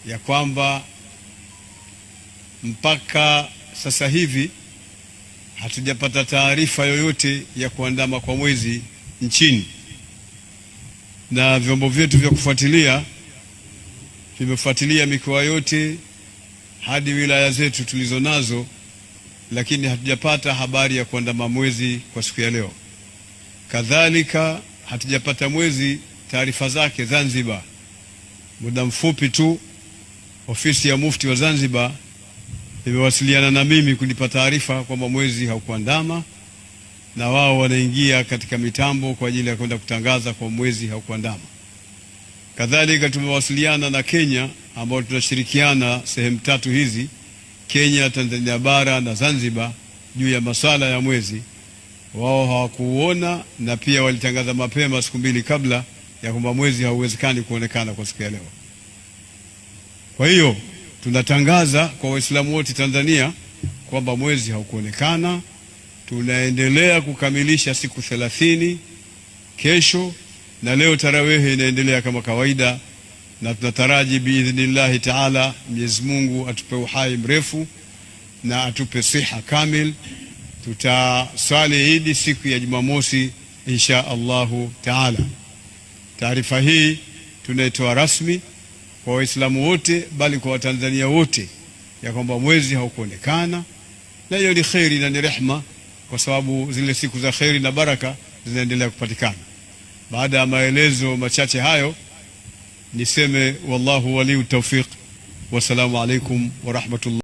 ya kwamba mpaka sasa hivi hatujapata taarifa yoyote ya kuandama kwa mwezi nchini, na vyombo vyetu vya kufuatilia vimefuatilia mikoa yote hadi wilaya zetu tulizo nazo, lakini hatujapata habari ya kuandama mwezi kwa siku ya leo. Kadhalika hatujapata mwezi taarifa zake Zanzibar. Muda mfupi tu ofisi ya mufti wa Zanzibar imewasiliana na mimi kunipa taarifa kwamba mwezi haukuandama, na wao wanaingia katika mitambo kwa ajili ya kwenda kutangaza kwa mwezi haukuandama. Kadhalika tumewasiliana na Kenya ambao tunashirikiana sehemu tatu hizi, Kenya, Tanzania bara na Zanzibar, juu ya masala ya mwezi. Wao hawakuona, na pia walitangaza mapema siku mbili kabla ya kwamba mwezi hauwezekani kuonekana kwa siku ya leo. Kwa hiyo tunatangaza kwa Waislamu wote Tanzania kwamba mwezi haukuonekana. Tunaendelea kukamilisha siku 30 kesho, na leo tarawehe inaendelea kama kawaida, na tunataraji biidhnillahi taala Mwenyezi Mungu atupe uhai mrefu na atupe siha kamil. Tutaswali Idi siku ya Jumamosi insha Allahu taala. Taarifa hii tunaitoa rasmi kwa Waislamu wote, bali kwa Watanzania wote, ya kwamba mwezi haukuonekana, na hiyo ni khairi na ni rehma, kwa sababu zile siku za khairi na baraka zinaendelea kupatikana. Baada ya maelezo machache hayo, niseme wallahu waliu tawfiq. Wassalamu alaikum wa rahmatullah.